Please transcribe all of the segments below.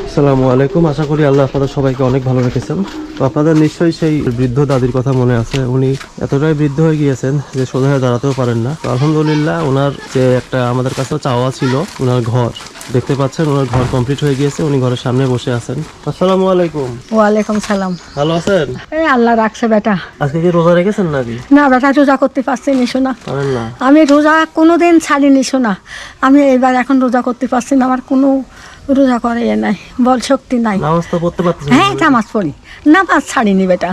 আসসালামু আলাইকুম। আশা করি আল্লাহ আপনাদের সবাইকে অনেক ভালো রেখেছেন। তো আপনাদের নিশ্চয়ই সেই বৃদ্ধ দাদির কথা মনে আছে। উনি এতটাই বৃদ্ধ হয়ে গিয়েছেন যে সোজা হয়ে দাঁড়াতেও পারেন না। তো আলহামদুলিল্লাহ ওনার যে একটা আমাদের কাছে চাওয়া ছিল, ওনার ঘর দেখতে পাচ্ছেন, ওনার ঘর কমপ্লিট হয়ে গিয়েছে। উনি ঘরের সামনে বসে আছেন। আসসালামু আলাইকুম। ওয়ালাইকুম সালাম। ভালো আছেন? এই আল্লাহ রাখছে বেটা। আজকে কি রোজা রেখেছেন নাকি? না বেটা, রোজা করতে পারছি নি শোনা। পারেন না? আমি রোজা কোনোদিন ছাড়িনি শোনা। আমি এইবার এখন রোজা করতে পারছি না। আমার কোনো রোজা করে নাই, বল শক্তি নাই। নামাজ তো পড়তে পারতেছেন? হ্যাঁ, নামাজ পড়ি, নামাজ ছাড়িনি বেটা,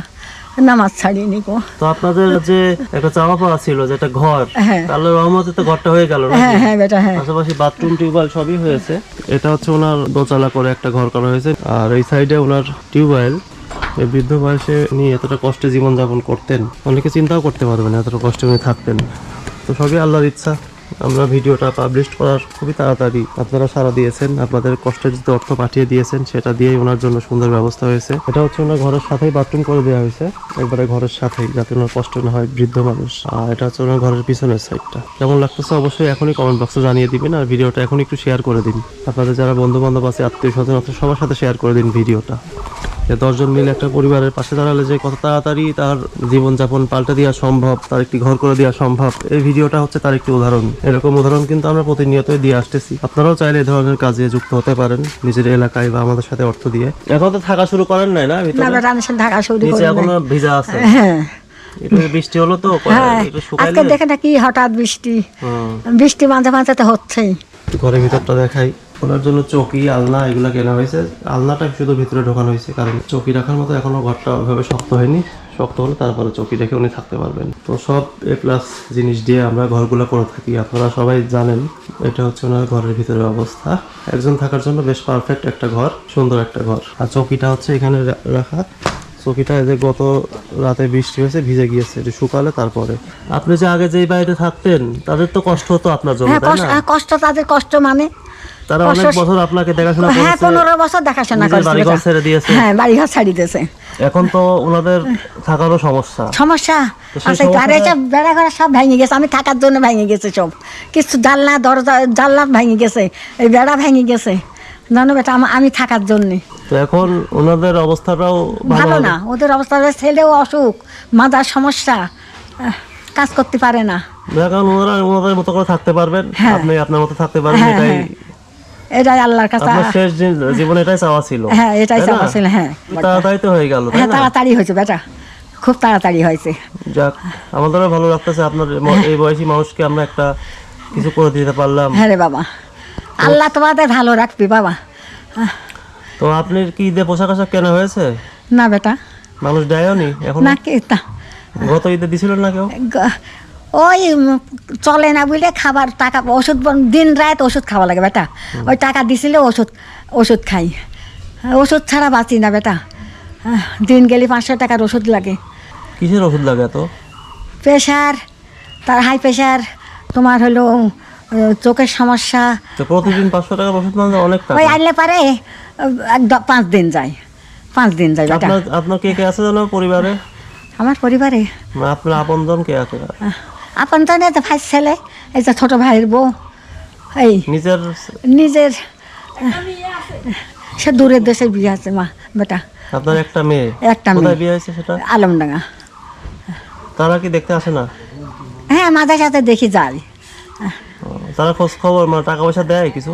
নামাজ ছাড়িনি গো। তো আপনাদের যে একটা চাওয়া পাওয়া ছিল, যে একটা ঘর, হ্যাঁ। আল্লাহর রহমতে তো ঘরটা হয়ে গেল নাকি? হ্যাঁ হ্যাঁ বেটা, হ্যাঁ। পাশাপাশি বাথরুম টিউবওয়েল সবই হয়েছে। এটা হচ্ছে ওনার দোতলা করে একটা ঘর করা হয়েছে। আর এই সাইডে ওনার টিউবওয়েল। এই বৃদ্ধ বয়সে উনি এতটা কষ্টে জীবনযাপন করতেন, অনেকে চিন্তাও করতে পারবেন এতটা কষ্টে উনি থাকতেন। তো সবই আল্লাহর ইচ্ছা। আমরা ভিডিওটা পাবলিশ করার খুবই তাড়াতাড়ি আপনারা সাড়া দিয়েছেন, আপনাদের কষ্টের যে অর্থ পাঠিয়ে দিয়েছেন সেটা দিয়েই ওনার জন্য সুন্দর ব্যবস্থা হয়েছে। এটা হচ্ছে ওনার ঘরের সাথেই বাথরুম করে দেওয়া হয়েছে, একবারে ঘরের সাথেই, যাতে ওনার কষ্ট না হয়, বৃদ্ধ মানুষ। আর এটা হচ্ছে ওনার ঘরের পিছনের সাইডটা। কেমন লাগতেছে অবশ্যই এখনই কমেন্ট বক্সে জানিয়ে দিবেন। আর ভিডিওটা এখন একটু শেয়ার করে দিন, আপনাদের যারা বন্ধু বান্ধব আছে, আত্মীয় স্বজন আছে, সবার সাথে শেয়ার করে দিন ভিডিওটা। 10 জন মিলে একটা পরিবারের পাশে দাঁড়ালে যে কত তাড়াতাড়ি তার জীবনযাপন পাল্টে দেওয়া সম্ভব, তার একটি ঘর করে দেওয়া সম্ভব, এই ভিডিওটা হচ্ছে তার একটি উদাহরণ। এরকম উদাহরণ কিন্তু আমরা প্রতিনিয়তই দিয়ে আসতেছি। আপনারাও চাইলে এই ধরনের কাজে যুক্ত হতে পারেন নিজের এলাকায় বা আমাদের সাথে অর্থ দিয়ে। এখন তো থাকা শুরু করেন নাই না? ভিতরে ঢাকা শুরু নিচে এখনো ভিজা আছে। হ্যাঁ, একটু বৃষ্টি হলো তো, একটু শুকাইলে। আজকে দেখে না কি হঠাৎ বৃষ্টি, বৃষ্টি মাঝে মাঝে তো হচ্ছেই। ঘরের ভিতরটা দেখাই। ওনার জন্য চৌকি, আলনা এগুলা কেনা হয়েছে। আলনাটা শুধু ভিতরে ঢোকানো হয়েছে, কারণ চৌকি রাখার মতো এখনো ঘরটা ওইভাবে শক্ত হয়নি। শক্ত হলে তারপরে চৌকি রেখে উনি থাকতে পারবেন। তো সব A+ জিনিস দিয়ে আমরা ঘরগুলো করে থাকি, আপনারা সবাই জানেন। এটা হচ্ছে ওনার ঘরের ভিতরের অবস্থা। একজন থাকার জন্য বেশ পারফেক্ট একটা ঘর, সুন্দর একটা ঘর। আর চৌকিটা হচ্ছে এখানে রাখা। চৌকিটা যে গত রাতে বৃষ্টি হয়েছে, ভিজে গিয়েছে, এটা শুকালে তারপরে। আপনি যে আগে যেই বাড়িতে থাকতেন, তাদের তো কষ্ট হতো আপনার জন্য, হ্যাঁ, তাই না? কষ্ট, তাদের কষ্ট মানে তারা অনেক বছর আপনাকে দেখাশোনা করেছে। হ্যাঁ, 15 বছর দেখাশোনা করেছে। বাড়িঘর ছেড়ে দিয়েছে। হ্যাঁ, বাড়িঘর ছাড়ি দিয়েছে। এখন তো ওনাদের থাকারও সমস্যা। আছে, ঘরে সব বেড়া ঘর সব ভেঙে গেছে। আমি থাকার জন্য ভেঙে গেছে সব কিছু, জানলা দরজা জানলা ভেঙে গেছে, এই বেড়া ভেঙে গেছে, জানো বেটা, আমি থাকার জন্য। তো এখন ওনাদের অবস্থাটাও ভালো না, ওদের অবস্থা, ছেলেও অসুখ, মাথার সমস্যা, কাজ করতে পারে না। এখন ওনারা ওনাদের মতো করে থাকতে পারবেন, আপনি আপনার মতো থাকতে পারবেন। এটাই আল্লাহর কাছে আপনার শেষ জীবনে এটাই চাওয়া ছিল। হ্যাঁ, এটাই চাওয়া ছিল। হ্যাঁ, তাড়াতাড়ি তো হয়ে গেল। হ্যাঁ, তাড়াতাড়ি হয়েছে বেটা, খুব তাড়াতাড়ি হয়েছে। যাক, আমাদেরও ভালো লাগতেছে আপনার এই বয়সী মানুষকে আমরা একটা কিছু করে দিতে পারলাম। হ্যাঁ রে বাবা, আল্লাহ তোমাদের ভালো রাখবি বাবা। তো আপনার কি ঈদে পোশাক আশাক কেনা হয়েছে? না বেটা, মানুষ দেয়নি এখন? না কি তা, গত ঈদে দিছিলেন না কেউ? ওই চলে না বুঝলে, খাবার টাকা, ওষুধ, দিন রাত ওষুধ খাওয়া লাগে বেটা। ওই টাকা দিছিল, ওষুধ খাই, ওষুধ ছাড়া বাঁচি না বেটা। দিন গেলে 500 টাকার ওষুধ লাগে। কিসের ওষুধ লাগে এত? প্রেশার, তার হাই প্রেশার, তোমার হলো চোখের সমস্যা। তো প্রতিদিন 500 টাকার ওষুধ মানে অনেক টাকা। ওই আনলে পারে 5 দিন যায়, 5 দিন যায় বেটা। আপনার কে কে আছে জানো পরিবারে? আমার পরিবারে আপনার আপনজন কে আছে? আপন তো নেই, ভাই ছেলে, এই যে ছোট ভাইয়ের বউ, এই নিজের সে দূরের দেশে বিয়ে আছে মা বেটা। আপনার একটা মেয়ে? একটা মেয়ে। কোথায় বিয়ে হয়েছে সেটা? আলমডাঙ্গা। তারা কি দেখতে আসে না? হ্যাঁ, মাঝে সাথে দেখি যাই। তারা খোঁজ খবর, মানে টাকা পয়সা দেয় কিছু?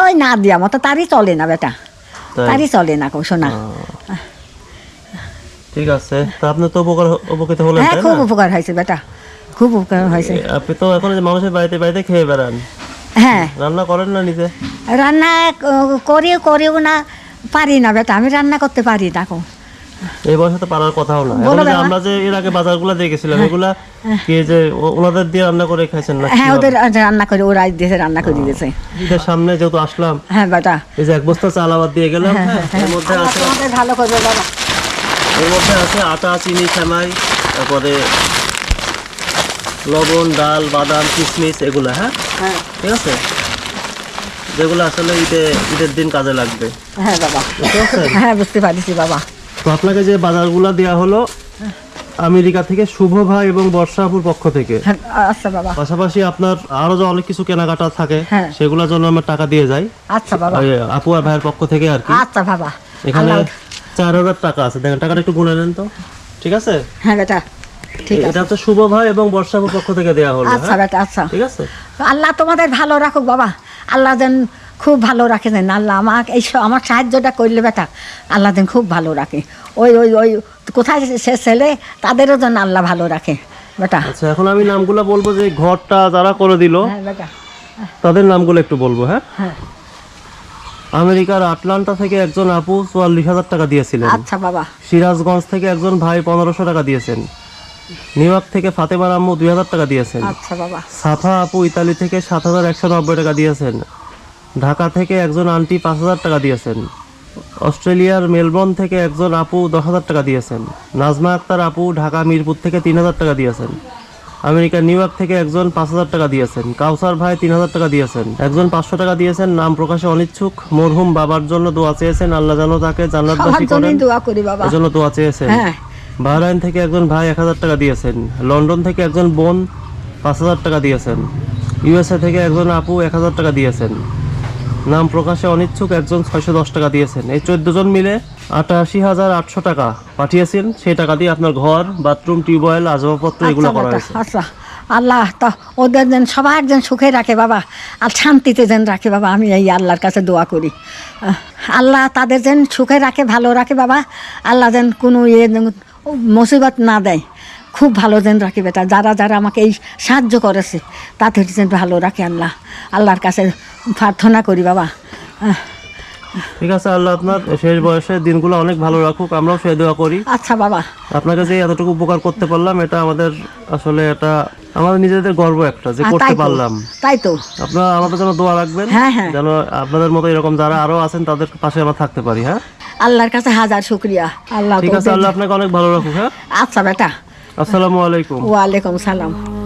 ওই না দিয়া মতো তারই চলে না বেটা, তারই চলে না কৌ শোনা। ঠিক আছে, তা আপনি তো উপকৃত হলেন। হ্যাঁ, খুব উপকার হয়েছে বেটা, খুব উপকার হয়েছে। আপনি তো এখন মানুষের বাড়িতে বাড়িতে খেয়ে বেড়ান। হ্যাঁ, রান্না করেন না নিজে? রান্না করিও না, পারি না বেটা, আমি রান্না করতে পারি না কো। এই বয়সে তো পারার কথাও না। আমরা যে এর আগে বাজারগুলো দিয়ে গেছিলাম, এগুলা কি যে ওনাদের দিয়ে রান্না করে খাইছেন না? হ্যাঁ, ওদের রান্না করে, ওরা দেশে রান্না করে দিয়েছে। ঈদের সামনে যেহেতু আসলাম, হ্যাঁ বেটা, এই যে 1 বস্তা চাল আবার দিয়ে গেলাম। এর মধ্যে আছে, ভালো করবে বাবা, এর মধ্যে আছে আটা, চিনি, সেমাই, তারপরে লবণ, ডাল, বাদাম, কিশমিশ, এগুলা। হ্যাঁ, ঠিক আছে, যেগুলো আসলে ঈদের দিন কাজে লাগবে। হ্যাঁ বাবা, হ্যাঁ বুঝতে পারছি বাবা। তো আপনাকে যে বাজারগুলো দেওয়া হলো, আমেরিকা থেকে শুভ ভাই এবং বর্ষাপুর পক্ষ থেকে। হ্যাঁ, আচ্ছা বাবা। পাশাপাশি আপনার আরো যে অনেক কিছু কেনাকাটা থাকে হ্যাঁ। সেগুলোর জন্য আমরা টাকা দিয়ে যাই আচ্ছা বাবা। ওই আপু আর ভাইয়ের পক্ষ থেকে আর কি। আচ্ছা বাবা। এখানে আল্লাহ- 4000 টাকা আছে, দেখেন টাকাটা একটু গুনে নেন তো। ঠিক আছে, হ্যাঁ বেটা, ঠিক আছে। এটা হচ্ছে শুভ ভাই এবং বর্ষাপুর পক্ষ থেকে দেয়া হলো। আচ্ছা হ্যাঁ? বেটা, আচ্ছা। ঠিক আছে, আল্লাহ তোমাদের ভালো রাখুক বাবা, আল্লাহ যেন খুব ভালো রাখে যেন আল্লাহ আমাকে আমার সাহায্যটা করলে বেটা আল্লাহ যেন খুব ভালো রাখে। ওই ওই ওই কোথায় সে ছেলে তাদেরও যেন আল্লাহ ভালো রাখে বেটা। আচ্ছা এখন আমি নামগুলো বলবো, যে ঘরটা যারা করে দিল হ্যাঁ বেটা। তাদের নামগুলো একটু বলবো। হ্যাঁ, হ্যাঁ আমেরিকার আটলান্টা থেকে একজন আপু 44,000 টাকা দিয়েছিলেন। আচ্ছা বাবা। সিরাজগঞ্জ থেকে একজন ভাই 1500 টাকা দিয়েছেন। নিউ ইয়র্ক থেকে ফাতেমার আম্মু 2000 টাকা দিয়েছেন। আচ্ছা বাবা। সাফা আপু ইতালি থেকে 7190 টাকা দিয়েছেন। ঢাকা থেকে একজন আন্টি 5000 টাকা দিয়েছেন। অস্ট্রেলিয়ার মেলবোর্ন থেকে একজন আপু 10,000 টাকা দিয়েছেন। নাজমা আক্তার আপু ঢাকা মিরপুর থেকে 3000 টাকা দিয়েছেন। আমেরিকার নিউ ইয়র্ক থেকে একজন 5000 টাকা দিয়েছেন। কাউসার ভাই 3000 টাকা দিয়েছেন। একজন 500 টাকা দিয়েছেন, নাম প্রকাশে অনিচ্ছুক। মরহুম বাবার জন্য দোয়া চেয়েছেন, আল্লাহ যেন তাকে সবার জান্নাতবাসী করেন, জন্যই দোয়া করি বাবা। এজন্য দোয়া চেয়েছেন। হ্যাঁ বাহরাইন থেকে একজন ভাই 1000 টাকা দিয়েছেন। লন্ডন থেকে একজন বোন 5000 টাকা দিয়েছেন। ইউএসএ থেকে একজন আপু 1000 টাকা দিয়েছেন। নাম প্রকাশে অনিচ্ছুক একজন 610 টাকা দিয়েছেন। এই 14 জন মিলে 88,800 টাকা পাঠিয়েছেন। সেই টাকা দিয়ে আপনার ঘর, বাথরুম, টিউবওয়েল, আসবাবপত্র এগুলো আচ্ছা করা বেটা, হয়েছে। আচ্ছা। আল্লাহ তো ওদের যেন সবার যেন সুখে রাখে বাবা, আর শান্তিতে যেন রাখে বাবা, আমি এই আল্লাহর কাছে দোয়া করি। আল্লাহ তাদের যেন সুখে রাখে, ভালো রাখে বাবা। আল্লাহ যেন কোনো মুসিবত না দেয়, খুব ভালো যেন রাখে বেটা। যারা যারা আমাকে এই সাহায্য করেছে তাদের যেন ভালো রাখে আল্লাহ, আল্লাহর কাছে প্রার্থনা করি বাবা। ঠিক আছে, আল্লাহ আপনার শেষ বয়সের দিনগুলো অনেক ভালো রাখুক, আমরাও সেই দোয়া করি। আচ্ছা বাবা। আপনাকে যে এতটুকু উপকার করতে পারলাম, এটা আমাদের আসলে এটা আমাদের নিজেদের গর্ব একটা, যে করতে তাই তো, পারলাম। তাই তো। আপনারা আমাদের জন্য দোয়া রাখবেন, হ্যাঁ, হ্যাঁ। যেন আপনাদের মতো এরকম যারা আরো আছেন তাদের পাশে আমরা থাকতে পারি। হ্যাঁ, আল্লাহর কাছে হাজার শুক্রিয়া। আল্লাহ ঠিক আছে, তোদের- আল্লাহ আপনাকে অনেক ভালো রাখুক। হ্যাঁ, আচ্ছা বেটা। আসসালামু আলাইকুম। ওয়ালাইকুম সালাম।